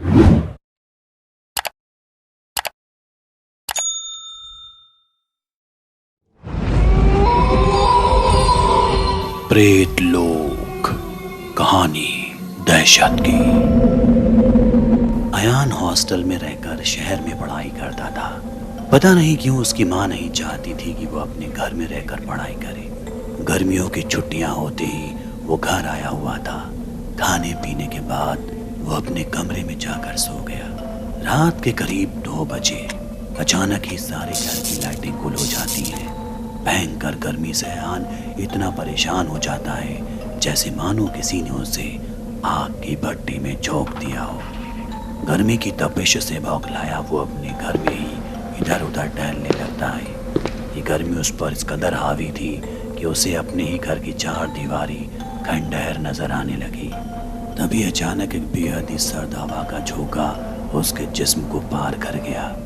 प्रेत लोक कहानी दहशत की। अयान हॉस्टल में रहकर शहर में पढ़ाई करता था। पता नहीं क्यों उसकी माँ नहीं चाहती थी कि वो अपने घर में रहकर पढ़ाई करे। गर्मियों की छुट्टियां होते ही वो घर आया हुआ था। खाने पीने के बाद वो अपने कमरे में जाकर सो गया। रात के करीब 2 बजे अचानक ही सारे घर की लाइटें गुल हो जाती हैं। भयंकर गर्मी से अयान इतना परेशान हो जाता है जैसे मानो किसी ने उसे आग की भट्टी में झोंक दिया हो। गर्मी की तपिश से बौखलाया वो अपने घर में ही इधर उधर टहलने लगता है। ये गर्मी उस पर इस कदर हावी थी कि उसे अपने ही घर की 4 दीवारी खंडहर नजर आने लगी। तभी अचानक एक बेहद ही सर्द हवा का झोंका उसके जिस्म को पार कर गया।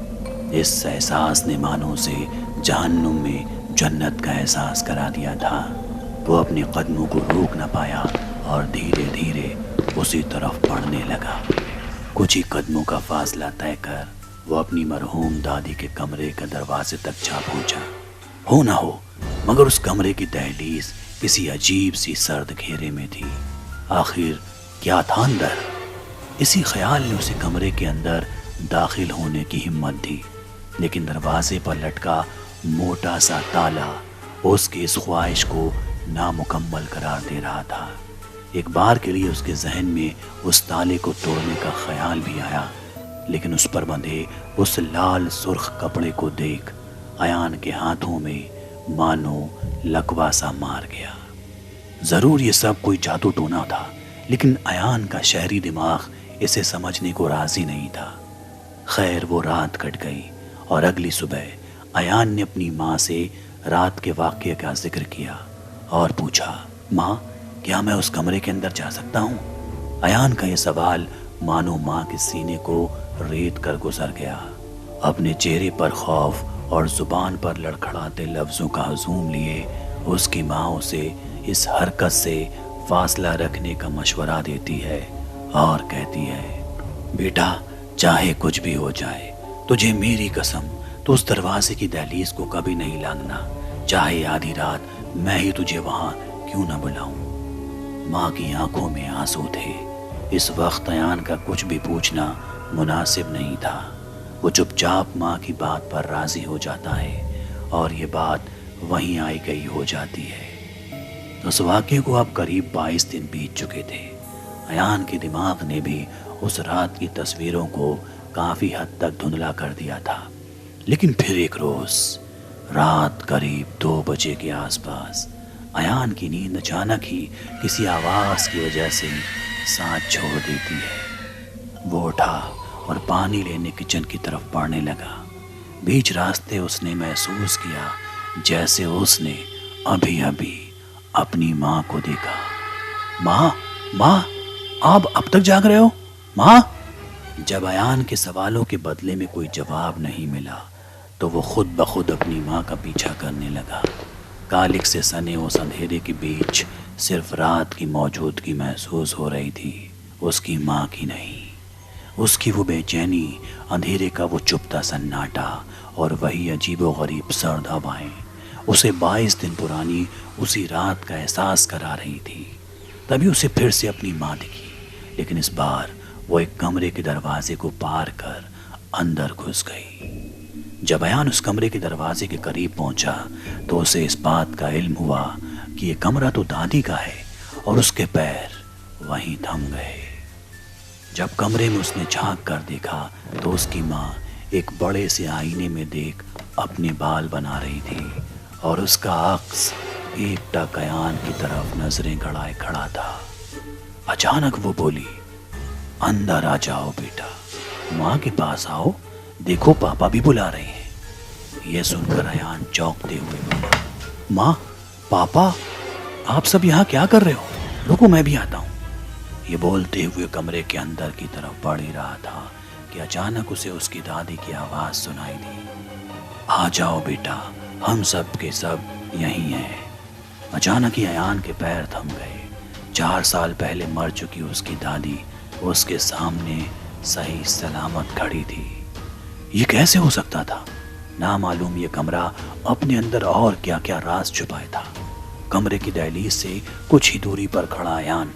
इस एहसास ने मानो उसे जहन्नुम में जन्नत का एहसास करा दिया था। वो अपने कदमों को रोक न पाया और धीरे धीरे उसी तरफ बढ़ने लगा। कुछ ही कदमों का फासला तय कर वो अपनी मरहूम दादी के कमरे के दरवाजे तक जा पहुंचा। हो ना हो मगर उस कमरे की दहलीज किसी अजीब सी सर्द घेरे में थी। आखिर क्या था अंदर? इसी ख्याल ने उसे कमरे के अंदर दाखिल होने की हिम्मत दी, लेकिन दरवाजे पर लटका मोटा सा ताला उसकी इस ख्वाहिश को नामुकम्मल करार दे रहा था। एक बार के लिए उसके जहन में उस ताले को तोड़ने का ख्याल भी आया, लेकिन उस पर बंधे उस लाल सुर्ख कपड़े को देख अयान के हाथों में मानो लकवा सा मार गया। जरूर ये सब कोई जादू टोना था, लेकिन अयान का शहरी दिमाग इसे समझने को राजी नहीं था। खैर वो रात कट गई और अगली सुबह अयान ने अपनी माँ से रात के वाक़ये का जिक्र किया और पूछा, माँ क्या मैं उस कमरे के अंदर जा सकता हूँ? अयान का ये सवाल मानो माँ के सीने को रेत कर गुजर गया। अपने चेहरे पर खौफ और जुबान पर लड़खड़ाते लफ्ज़ों का हजूम लिए उसकी माँ उसे इस हरकत से फासला रखने का मशवरा देती है और कहती है, बेटा चाहे कुछ भी हो जाए, तुझे मेरी कसम तो उस दरवाजे की दहलीज को कभी नहीं लांघना, चाहे आधी रात मैं ही तुझे वहां क्यों न बुलाऊं। माँ की आंखों में आंसू थे। इस वक्त अयान का कुछ भी पूछना मुनासिब नहीं था। वो चुपचाप माँ की बात पर राजी हो जाता है और ये बात वहीं आई गई हो जाती है। उस वाक़ये को अब करीब 22 दिन बीत चुके थे। अयान के दिमाग ने भी उस रात की तस्वीरों को काफ़ी हद तक धुंधला कर दिया था। लेकिन फिर एक रोज रात करीब 2 बजे के आसपास अयान की नींद अचानक ही किसी आवाज़ की वजह से साथ छोड़ देती है। वो उठा और पानी लेने किचन की तरफ बढ़ने लगा। बीच रास्ते उसने महसूस किया जैसे उसने अभी अभी अपनी माँ को देखा। माँ माँ आप अब तक जाग रहे हो? माँ। जब अयान के सवालों के बदले में कोई जवाब नहीं मिला तो वो खुद ब खुद अपनी माँ का पीछा करने लगा। कालिक से सने उस अंधेरे के बीच सिर्फ रात की मौजूदगी महसूस हो रही थी, उसकी माँ की नहीं। उसकी वो बेचैनी, अंधेरे का वो चुपता सन्नाटा और वही अजीबोगरीब सर्द हवाएं उसे 22 दिन पुरानी उसी रात का एहसास करा रही थी। तभी उसे फिर से अपनी माँ दिखी, लेकिन इस बार वो एक कमरे के दरवाजे को पार कर अंदर घुस गई। जब अयान उस कमरे के दरवाजे के करीब पहुंचा तो उसे इस बात का इल्म हुआ कि ये कमरा तो दादी का है और उसके पैर वहीं थम गए। जब कमरे में उसने झांक कर देखा तो उसकी माँ एक बड़े से आईने में देख अपने बाल बना रही थी और उसका अक्स एकटक अयान की तरफ नजरें गड़ाए खड़ा था। अचानक वो बोली, अंदर आ जाओ बेटा, माँ के पास आओ, देखो पापा भी बुला रहे हैं। यह सुनकर अयान चौंकते हुए बोला, माँ पापा आप सब यहाँ क्या कर रहे हो? रुको मैं भी आता हूँ। ये बोलते हुए कमरे के अंदर की तरफ बढ़ ही रहा था कि अचानक उसे उसकी दादी की आवाज़ सुनाई दी, आ जाओ बेटा, हम सब के सब यहीं हैं। अचानक ही अयान के पैर थम गए। 4 साल पहले मर चुकी उसकी दादी उसके सामने صحیح سلامت کھڑی تھی۔ یہ کیسے ہو سکتا تھا؟ نامعلوم یہ کمرہ اپنے اندر اور کیا کیا راز چھپائے تھا۔ کمرے کی دہلیز سے کچھ ہی دوری پر کھڑا ایان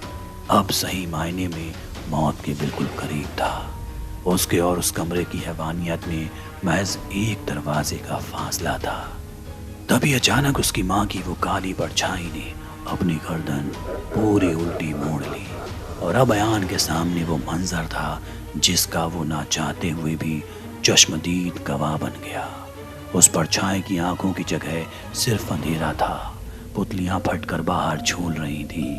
اب صحیح معنی میں موت کے بالکل قریب تھا۔ اس کے اور اس کمرے کی حیوانیت میں محض ایک دروازے کا فاصلہ تھا۔ تبھی اچانک اس کی ماں کی وہ کالی پرچھائی نے اپنی گردن پوری الٹی موڑ لی، اور اب ایان کے سامنے وہ منظر تھا جس کا وہ نہ چاہتے ہوئے بھی چشمدید گواہ بن گیا۔ اس پرچھائی کی آنکھوں کی جگہ صرف اندھیرا تھا، پتلیاں پھٹ کر باہر جھول رہی تھی،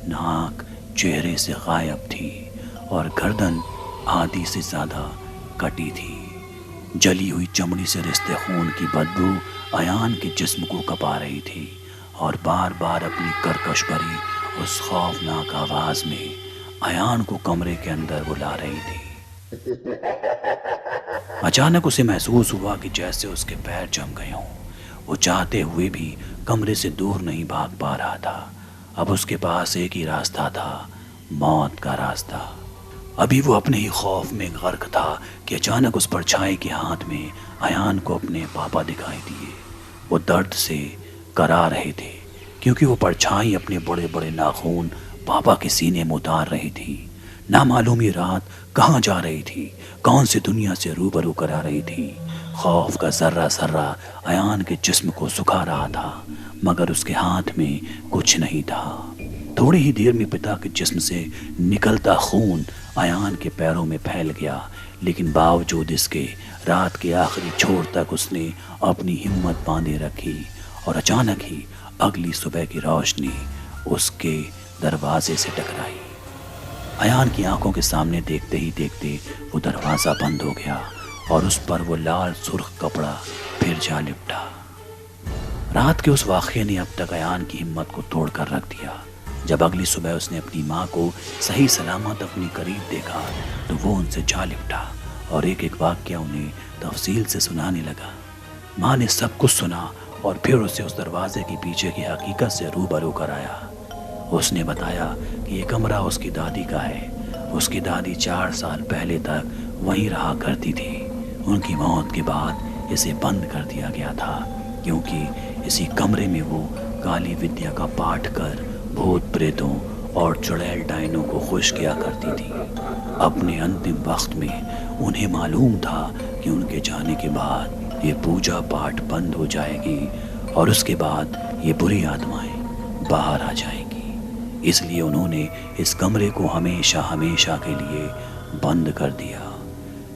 ناک چہرے سے غائب تھی اور گردن آدھی سے زیادہ کٹی تھی۔ جلی ہوئی چمڑی سے رستے خون کی بدبو ایان کے جسم کو کپا رہی تھی اور بار بار اپنی کرکش بھری اس خوفناک آواز میں ایان کو کمرے کے اندر بلا رہی تھی۔ اچانک اسے محسوس ہوا کہ جیسے اس کے پیر جم گئے ہوں۔ وہ چاہتے ہوئے بھی کمرے سے دور نہیں بھاگ پا رہا تھا۔ اب اس کے پاس ایک ہی راستہ تھا، موت کا راستہ۔ ابھی وہ اپنے ہی خوف میں غرق تھا کہ اچانک اس پرچھائی کے ہاتھ میں ایان کو اپنے پاپا دکھائی دیے۔ وہ درد سے کرا رہے تھے کیونکہ وہ پرچھائی اپنے بڑے بڑے ناخون پاپا کے سینے میں اتار رہی تھی۔ نامعلوم یہ رات کہاں جا رہی تھی، کون سی دنیا سے روبرو کرا رہی تھی۔ خوف کا ذرہ ذرہ ایان کے جسم کو سکھا رہا تھا، مگر اس کے ہاتھ میں کچھ نہیں تھا۔ تھوڑی ہی دیر میں پتا کے جسم سے نکلتا خون ایان کے پیروں میں پھیل گیا، لیکن باوجود اس کے رات کے آخری چھوڑ تک اس نے اپنی ہمت باندھے رکھی، اور اچانک ہی اگلی صبح کی روشنی اس کے دروازے سے ٹکرائی۔ ایان کی آنکھوں کے سامنے دیکھتے ہی دیکھتے وہ دروازہ بند ہو گیا اور اس پر وہ لال سرخ کپڑا پھر جا لپٹا۔ رات کے اس واقعے نے اب تک ایان کی ہمت کو توڑ کر رکھ دیا۔ جب اگلی صبح اس نے اپنی ماں کو صحیح سلامت اپنی قریب دیکھا تو وہ ان سے جا لپٹا اور ایک ایک واقعہ انہیں تفصیل سے سنانے لگا۔ ماں نے سب کچھ سنا اور پھر اسے اس دروازے کے پیچھے کی حقیقت سے روبرو کرایا۔ اس نے بتایا کہ یہ کمرہ اس کی دادی کا ہے۔ اس کی دادی 4 سال پہلے تک وہیں رہا کرتی تھی۔ ان کی موت کے بعد اسے بند کر دیا گیا تھا کیونکہ اسی کمرے میں وہ کالی ودیا کا پاٹھ کر بھوت پریتوں اور چڑیل ڈائنوں کو خوش کیا کرتی تھی۔ اپنے انتم وقت میں انہیں معلوم تھا کہ ان کے جانے کے بعد یہ پوجا پاٹھ بند ہو جائے گی اور اس کے بعد یہ بری آتمائیں باہر آ جائیں گی۔ اس لیے انہوں نے اس کمرے کو ہمیشہ ہمیشہ کے لیے بند کر دیا۔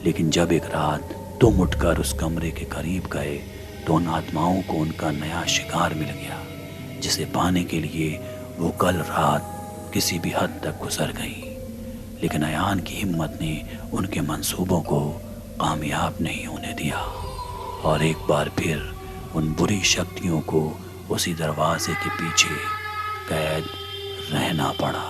لیکن جب ایک رات تم اٹھ کر اس کمرے کے قریب گئے تو ان آتماؤں کو ان کا نیا شکار مل گیا، جسے پانے کے لیے وہ کل رات کسی بھی حد تک گزر گئی۔ لیکن ایان کی ہمت نے ان کے منصوبوں کو کامیاب نہیں ہونے دیا اور ایک بار پھر ان بری شکتیوں کو اسی دروازے کے پیچھے قید رہنا پڑا۔